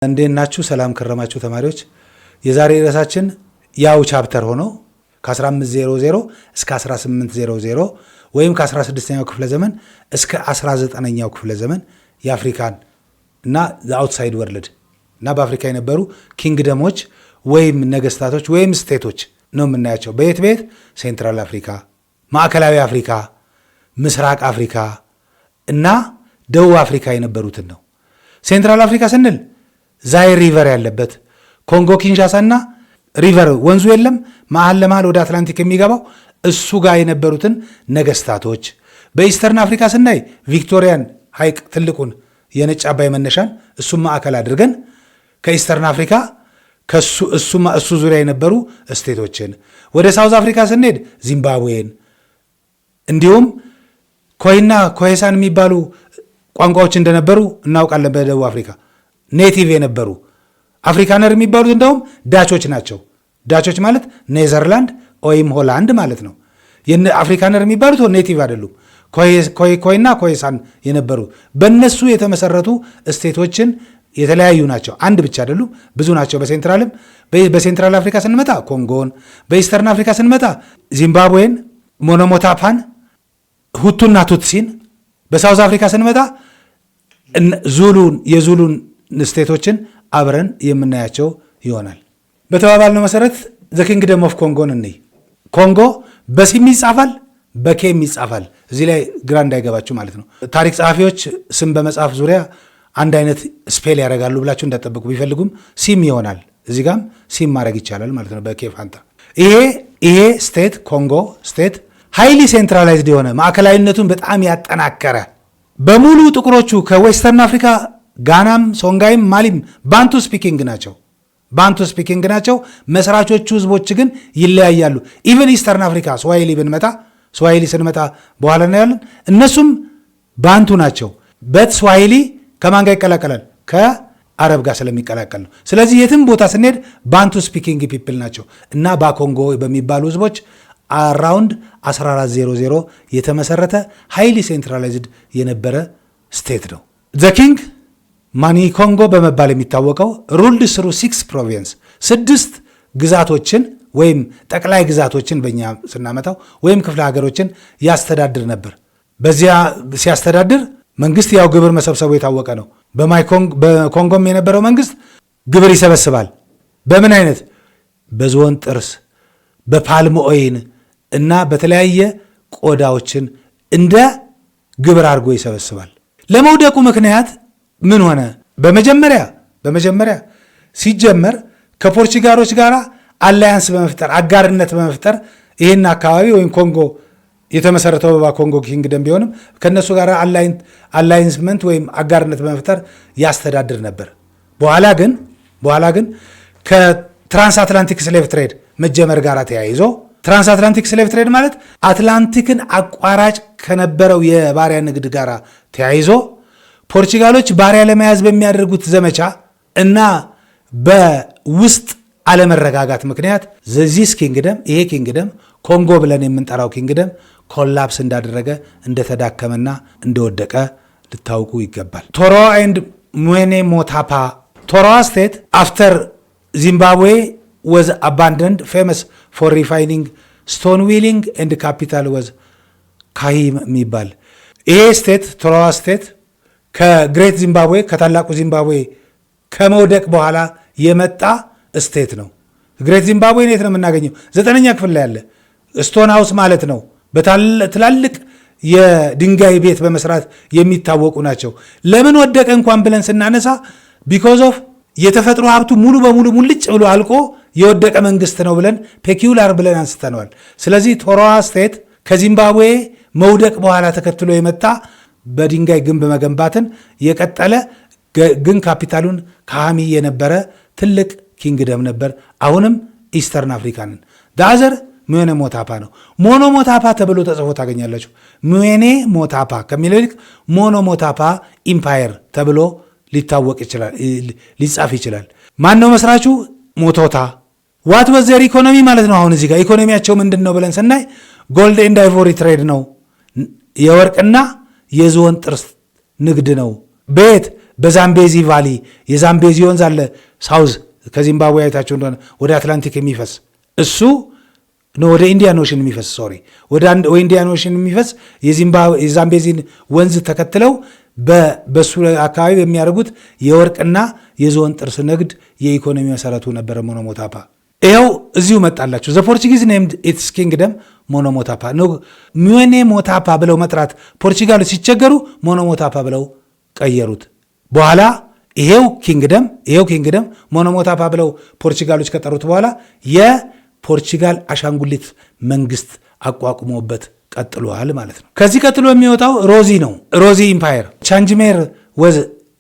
እንዴት ናችሁ? ሰላም ከረማችሁ ተማሪዎች። የዛሬ ርዕሳችን ያው ቻፕተር ሆኖ ከ1500 እስከ 1800 ወይም ከ16ኛው ክፍለ ዘመን እስከ 19ኛው ክፍለ ዘመን የአፍሪካን እና አውትሳይድ ወርልድ እና በአፍሪካ የነበሩ ኪንግደሞች ወይም ነገስታቶች ወይም ስቴቶች ነው የምናያቸው። በየት ሴንትራል አፍሪካ፣ ማዕከላዊ አፍሪካ፣ ምስራቅ አፍሪካ እና ደቡብ አፍሪካ የነበሩትን ነው። ሴንትራል አፍሪካ ስንል ዛይር ሪቨር ያለበት ኮንጎ ኪንሻሳና ሪቨር ወንዙ የለም መሃል ለመሃል ወደ አትላንቲክ የሚገባው እሱ ጋር የነበሩትን ነገስታቶች። በኢስተርን አፍሪካ ስናይ ቪክቶሪያን ሐይቅ ትልቁን የነጭ አባይ መነሻን እሱም ማዕከል አድርገን ከኢስተርን አፍሪካ እሱ ዙሪያ የነበሩ ስቴቶችን፣ ወደ ሳውዝ አፍሪካ ስንሄድ ዚምባብዌን፣ እንዲሁም ኮይና ኮሄሳን የሚባሉ ቋንቋዎች እንደነበሩ እናውቃለን። በደቡብ አፍሪካ ኔቲቭ የነበሩ አፍሪካነር የሚባሉት እንደውም ዳቾች ናቸው። ዳቾች ማለት ኔዘርላንድ ወይም ሆላንድ ማለት ነው። አፍሪካነር የሚባሉት ኔቲቭ አይደሉም። ኮይና ኮይሳን የነበሩ በእነሱ የተመሰረቱ ስቴቶችን የተለያዩ ናቸው። አንድ ብቻ አይደሉም፣ ብዙ ናቸው። በሴንትራል አፍሪካ ስንመጣ ኮንጎን፣ በኢስተርን አፍሪካ ስንመጣ ዚምባብዌን፣ ሞኖሞታፓን፣ ሁቱና ቱትሲን፣ በሳውዝ አፍሪካ ስንመጣ የዙሉን ስቴቶችን አብረን የምናያቸው ይሆናል። በተባባልነው መሰረት ዘ ኪንግደም ኦፍ ኮንጎን እንይ። ኮንጎ በሲም ይጻፋል፣ በኬም ይጻፋል። እዚህ ላይ ግራ እንዳይገባችሁ ማለት ነው። ታሪክ ጸሐፊዎች ስም በመጽሐፍ ዙሪያ አንድ አይነት ስፔል ያደርጋሉ ብላችሁ እንዳጠብቁ ቢፈልጉም ሲም ይሆናል። እዚህ ጋም ሲም ማድረግ ይቻላል ማለት ነው በኬ ፋንታ። ይሄ ስቴት ኮንጎ ስቴት ሃይሊ ሴንትራላይዝድ የሆነ ማዕከላዊነቱን በጣም ያጠናከረ በሙሉ ጥቁሮቹ ከዌስተርን አፍሪካ ጋናም፣ ሶንጋይም፣ ማሊም ባንቱ ስፒኪንግ ናቸው። መስራቾቹ ህዝቦች ግን ይለያያሉ። ኢቨን ኢስተርን አፍሪካ ስዋሂሊ ስንመጣ በኋላ እናያለን። እነሱም ባንቱ ናቸው። በት ስዋሂሊ ከማን ጋር ይቀላቀላል? ከአረብ ጋር ስለሚቀላቀል ነው። ስለዚህ የትም ቦታ ስንሄድ ባንቱ ስፒኪንግ ፒፕል ናቸው እና ባኮንጎ በሚባሉ ህዝቦች አራውንድ 1400 የተመሰረተ ሃይሊ ሴንትራላይዝድ የነበረ ስቴት ነው። ዘ ኪንግ ማኒ ኮንጎ በመባል የሚታወቀው ሩልድ ስሩ 6 ፕሮቪንስ 6 ግዛቶችን ወይም ጠቅላይ ግዛቶችን በእኛ ስናመጣው ወይም ክፍለ ሀገሮችን ያስተዳድር ነበር። በዚያ ሲያስተዳድር መንግስት ያው ግብር መሰብሰቡ የታወቀ ነው። በኮንጎም የነበረው መንግስት ግብር ይሰበስባል። በምን አይነት? በዝሆን ጥርስ፣ በፓልም ኦይን እና በተለያየ ቆዳዎችን እንደ ግብር አድርጎ ይሰበስባል። ለመውደቁ ምክንያት ምን ሆነ? በመጀመሪያ ሲጀመር ከፖርቹጋሎች ጋር አላያንስ በመፍጠር አጋርነት በመፍጠር ይህን አካባቢ ወይም ኮንጎ የተመሰረተው በኮንጎ ኪንግደም ቢሆንም ከነሱ ጋር አላይንስመንት ወይም አጋርነት በመፍጠር ያስተዳድር ነበር። በኋላ ግን ከትራንስአትላንቲክ ስሌቭ ትሬድ መጀመር ጋር ተያይዞ ትራንስአትላንቲክ ስሌቭ ትሬድ ማለት አትላንቲክን አቋራጭ ከነበረው የባሪያ ንግድ ጋር ተያይዞ ፖርቹጋሎች ባሪያ ለመያዝ በሚያደርጉት ዘመቻ እና በውስጥ አለመረጋጋት ምክንያት ዚስ ኪንግደም ይሄ ኪንግደም ኮንጎ ብለን የምንጠራው ኪንግደም ኮላፕስ እንዳደረገ እንደተዳከመና እንደወደቀ ልታውቁ ይገባል። ቶሮዋ ኤንድ ሙዌኔ ሞታፓ ቶሮዋ ስቴት አፍተር ዚምባብዌ was abandoned, famous for refining, stone wheeling and capital was ካሂም የሚባል ይሄ ስቴት ቶሮዋ ስቴት ከግሬት ዚምባብዌ ከታላቁ ዚምባብዌ ከመውደቅ በኋላ የመጣ ስቴት ነው። ግሬት ዚምባብዌ የት ነው የምናገኘው? 9ኛ ክፍል ላይ ያለ ስቶን ሃውስ ማለት ነው። በትላልቅ የድንጋይ ቤት በመስራት የሚታወቁ ናቸው። ለምን ወደቀ እንኳን ብለን ስናነሳ ቢኮዝ ኦፍ የተፈጥሮ ሀብቱ ሙሉ በሙሉ ሙልጭ ብሎ አልቆ የወደቀ መንግስት ነው ብለን ፔኪውላር ብለን አንስተነዋል። ስለዚህ ቶሮዋ ስቴት ከዚምባብዌ መውደቅ በኋላ ተከትሎ የመጣ በድንጋይ ግንብ መገንባትን የቀጠለ ግን ካፒታሉን ካሚ የነበረ ትልቅ ኪንግደም ነበር። አሁንም ኢስተርን አፍሪካንን ዳዘር ሙዌኔ ሞታፓ ነው። ሞኖ ሞታፓ ተብሎ ተጽፎ ታገኛላችሁ። ሙዌኔ ሞታፓ ከሚለው ይልቅ ሞኖ ሞታፓ ኢምፓየር ተብሎ ሊጻፍ ይችላል። ማን ነው መስራቹ? ሞቶታ። ዋት ወዝ ዜር ኢኮኖሚ ማለት ነው። አሁን እዚህ ጋር ኢኮኖሚያቸው ምንድን ነው ብለን ስናይ ጎልድ ኤንድ አይቮሪ ትሬድ ነው። የወርቅና የዝሆን ጥርስ ንግድ ነው። በየት? በዛምቤዚ ቫሊ የዛምቤዚ ወንዝ አለ ሳውዝ ከዚምባብዌ አይታቸው እንደሆነ ወደ አትላንቲክ የሚፈስ እሱ ወደ ኢንዲያን ኦሽን የሚፈስ ወደ ኢንዲያን ኦሽን የሚፈስ የዛምቤዚን ወንዝ ተከትለው በሱ አካባቢ የሚያደርጉት የወርቅና የዝሆን ጥርስ ንግድ የኢኮኖሚ መሰረቱ ነበረ ሞኖሞታፓ። ይኸው እዚሁ መጣላችሁ። ዘ ፖርቹጊዝ ኔምድ ኢትስ ኪንግደም ሞኖሞታፓ ሚዌኔ ሞታፓ ብለው መጥራት ፖርቹጋሎች ሲቸገሩ ሞኖሞታፓ ብለው ቀየሩት። በኋላ ይሄው ኪንግደም ሞኖሞታፓ ብለው ፖርቹጋሎች ከጠሩት በኋላ የፖርቹጋል አሻንጉሊት መንግስት አቋቁሞበት ቀጥሏል ማለት ነው። ከዚህ ቀጥሎ የሚወጣው ሮዚ ነው። ሮዚ ኢምፓየር ቻንጅሜር ወዝ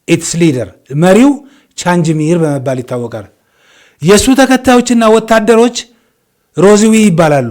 ኢትስ ሊደር፣ መሪው ቻንጅሚር በመባል ይታወቃል። የእሱ ተከታዮችና ወታደሮች ሮዚዊ ይባላሉ።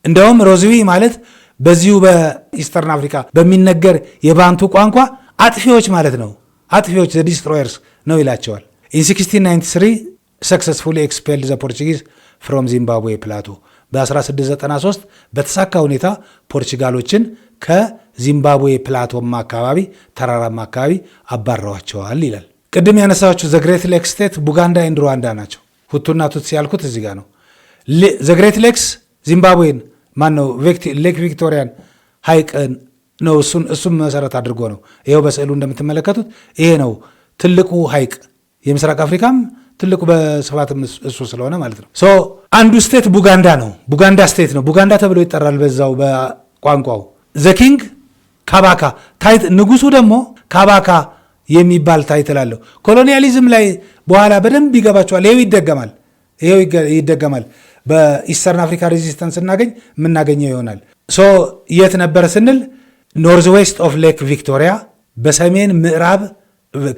እንደውም ሮዚዊ ማለት በዚሁ በኢስተርን አፍሪካ በሚነገር የባንቱ ቋንቋ አጥፊዎች ማለት ነው። አጥፊዎች ዲስትሮየርስ ነው ይላቸዋል። ኢን 1693 ሰክሰስፉሊ ኤክስፔልድ ዘ ፖርቹጊዝ ፍሮም ዚምባብዌ ፕላቶ በ1693 በተሳካ ሁኔታ ፖርቹጋሎችን ከዚምባብዌ ፕላቶማ አካባቢ ተራራማ አካባቢ አባረዋቸዋል ይላል። ቅድም ያነሳችሁ ዘግሬት ሌክ ስቴት ቡጋንዳ ኤንድ ሩዋንዳ ናቸው። ሁቱና ቱትሲ ያልኩት እዚህ ጋር ነው። ዘግሬት ሌክስ ዚምባብዌን ማነው ሌክ ቪክቶሪያን ሐይቅን ነው እሱም መሰረት አድርጎ ነው። ይኸው በስዕሉ እንደምትመለከቱት ይሄ ነው ትልቁ ሐይቅ የምስራቅ አፍሪካም ትልቁ በስፋትም እሱ ስለሆነ ማለት ነው። አንዱ ስቴት ቡጋንዳ ነው። ቡጋንዳ ስቴት ነው። ቡጋንዳ ተብሎ ይጠራል በዛው በቋንቋው። ዘኪንግ ካባካ ንጉሱ ደግሞ ካባካ የሚባል ታይትል አለው። ኮሎኒያሊዝም ላይ በኋላ በደንብ ይገባቸዋል። ይሄው ይደገማል። በኢስተርን አፍሪካ ሬዚስተንስ የምናገኘው ይሆናል። የት ነበረ ስንል ኖርዝ ዌስት ኦፍ ሌክ ቪክቶሪያ በሰሜን ምዕራብ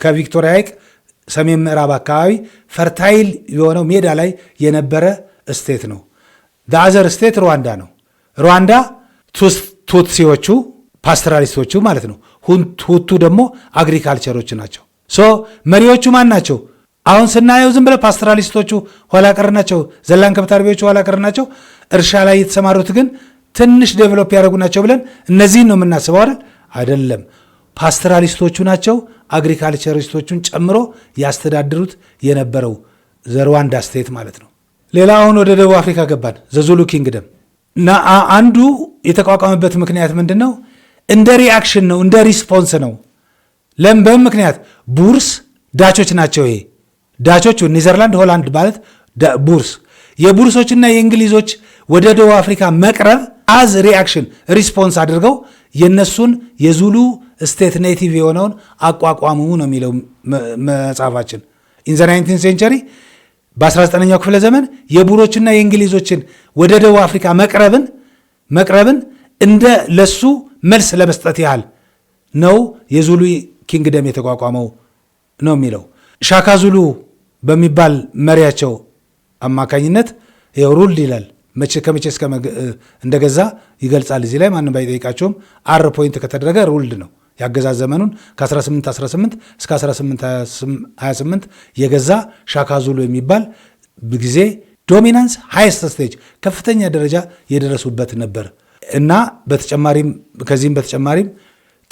ከቪክቶሪያ ሐይቅ ሰሜን ምዕራብ አካባቢ ፈርታይል የሆነው ሜዳ ላይ የነበረ ስቴት ነው። ዳዘር ስቴት ሩዋንዳ ነው። ሩዋንዳ ቱትሲዎቹ ፓስተራሊስቶቹ ማለት ነው። ሁቱ ደግሞ አግሪካልቸሮች ናቸው። መሪዎቹ ማን ናቸው? አሁን ስናየው ዝም ብለ ፓስተራሊስቶቹ ኋላ ቀር ናቸው። ዘላን ከብት አርቢዎቹ ኋላ ቀር ናቸው። እርሻ ላይ የተሰማሩት ግን ትንሽ ዴቨሎፕ ያደረጉ ናቸው ብለን እነዚህን ነው የምናስበው አይደለም። ፓስተራሊስቶቹ ናቸው አግሪካልቸሪስቶቹን ጨምሮ ያስተዳድሩት የነበረው ዘሩዋንዳ ስቴት ማለት ነው። ሌላ አሁን ወደ ደቡብ አፍሪካ ገባን። ዘዙሉ ኪንግደም እና አንዱ የተቋቋመበት ምክንያት ምንድን ነው? እንደ ሪአክሽን ነው፣ እንደ ሪስፖንስ ነው። በምን ምክንያት? ቡርስ ዳቾች ናቸው። ይሄ ዳቾች ኒዘርላንድ፣ ሆላንድ ማለት ቡርስ የቡርሶችና የእንግሊዞች ወደ ደቡብ አፍሪካ መቅረብ አዝ ሪአክሽን ሪስፖንስ አድርገው የነሱን የዙሉ ስቴት ኔቲቭ የሆነውን አቋቋሙ ነው የሚለው መጽሐፋችን። ኢን ዘ 19 ሴንቸሪ በ19ኛው ክፍለ ዘመን የቡሮችና የእንግሊዞችን ወደ ደቡብ አፍሪካ መቅረብን እንደ ለሱ መልስ ለመስጠት ያህል ነው የዙሉ ኪንግደም የተቋቋመው ነው የሚለው። ሻካ ዙሉ በሚባል መሪያቸው አማካኝነት ሩልድ ይላል። ከመቼ እስከ እንደገዛ ይገልጻል። እዚህ ላይ ማንም ባይጠይቃቸውም አር ፖይንት ከተደረገ ሩልድ ነው። ያገዛዝ ዘመኑን ከ1818 እስከ 1828 የገዛ ሻካ ዙሉ የሚባል ጊዜ ዶሚናንስ ሃይስት ስቴጅ ከፍተኛ ደረጃ የደረሱበት ነበር እና ከዚህም በተጨማሪም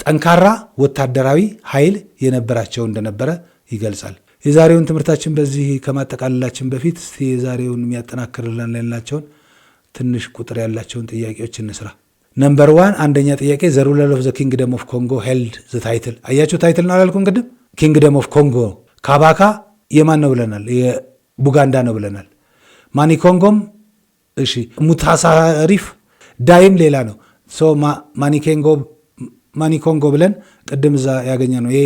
ጠንካራ ወታደራዊ ኃይል የነበራቸው እንደነበረ ይገልጻል። የዛሬውን ትምህርታችን በዚህ ከማጠቃለላችን በፊት እስቲ የዛሬውን የሚያጠናክርልን ያላቸውን ትንሽ ቁጥር ያላቸውን ጥያቄዎች እንስራ። ነምበር 1 አንደኛ ጥያቄ ዘ ሩለር ኦፍ ዘ ኪንግደም ኦፍ ኮንጎ ሄልድ ዘ ታይትል። አያችሁ ታይትል ነው አላልኩም ቅድም? ኪንግደም ኦፍ ኮንጎ ካባካ የማን ነው ብለናል? የቡጋንዳ ነው ብለናል። ማኒኮንጎም እሺ፣ ሙታሳሪፍ ዳይም ሌላ ነው። ማኒኮንጎ ብለን ቅድም እዛ ያገኘ ነው። ይሄ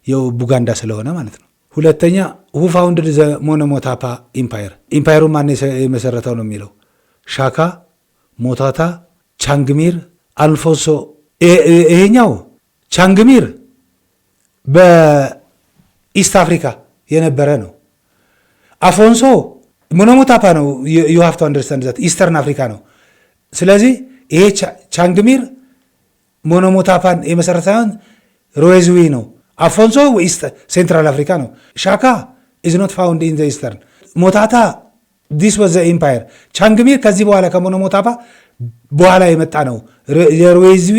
የቡጋንዳ ስለሆነ ማለት ነው። ሁለተኛ ሁ ፋውንድድ ዘ ሞኖሞታፓ ኢምፓየር። ኢምፓየሩን ማን የመሰረተው ነው የሚለው ሻካ፣ ሞታታ፣ ቻንግሚር፣ አልፎንሶ። ይሄኛው ቻንግሚር በኢስት አፍሪካ የነበረ ነው። አፎንሶ ሞኖሞታፓ ነው። ዩ ሃቭ ቱ አንደርስታንድ ዛት ኢስተርን አፍሪካ ነው። ስለዚህ ይሄ ቻንግሚር ሞኖሞታፓን የመሰረተ ሳይሆን ሮዌዝዊ ነው። አፎንሶ ሴንትራል አፍሪካ ነው። ሻካ ኢዝ ኖት ፋውንድ ኢን ዘ ኢስተርን። ሞታታ ዲስ ወዘ ኢምፓየር። ቻንግሚር ከዚህ በኋላ ከሞኖሞታፓ በኋላ የመጣ ነው። የሮዌዝዊ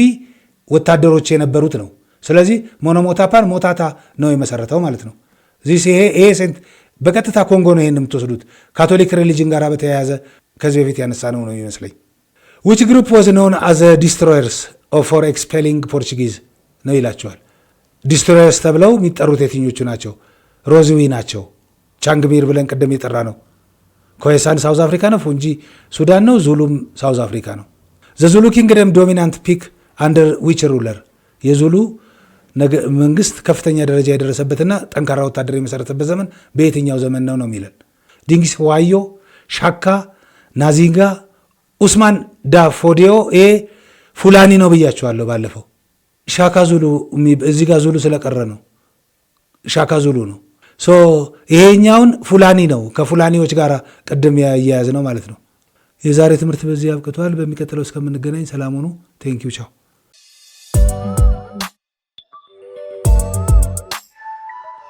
ወታደሮች የነበሩት ነው። ስለዚህ ሞኖሞታፓን ሞታታ ነው የመሰረተው ማለት ነው። ይሄ በቀጥታ ኮንጎ ነው ይህን የምትወስዱት። ካቶሊክ ሪሊጅን ጋር በተያያዘ ከዚህ በፊት ያነሳ ነው ይመስለኝ። ዊች ግሩፕ ዋዝ ኖን አዘ ዲስትሮየርስ ፎር ኤክስፔሊንግ ፖርቹጊዝ ነው ይላቸዋል። ዲስትሮየርስ ተብለው የሚጠሩት የትኞቹ ናቸው? ሮዝዊ ናቸው። ቻንግሚር ብለን ቅድም የጠራ ነው። ኮሄሳን ሳውዝ አፍሪካ ነው። ፉንጂ ሱዳን ነው። ዙሉም ሳውዝ አፍሪካ ነው። ዘ ዙሉ ኪንግደም ዶሚናንት ፒክ አንደር ዊች ሩለር የዙሉ መንግስት ከፍተኛ ደረጃ የደረሰበትና ጠንካራ ወታደር የመሰረተበት ዘመን በየትኛው ዘመን ነው ነው የሚለን። ዲንጊስ ዋዮ፣ ሻካ፣ ናዚንጋ፣ ኡስማን ዳ ፎዲዮ። ይሄ ፉላኒ ነው ብያቸዋለሁ ባለፈው። ሻካ ዙሉ እዚህ ጋር ዙሉ ስለቀረ ነው ሻካ ዙሉ ነው። ይሄኛውን ፉላኒ ነው ከፉላኒዎች ጋር ቅድም ያያያዝ ነው ማለት ነው። የዛሬ ትምህርት በዚህ ያብቅቷል። በሚቀጥለው እስከምንገናኝ ሰላም ሁኑ። ቴንኪው ቻው።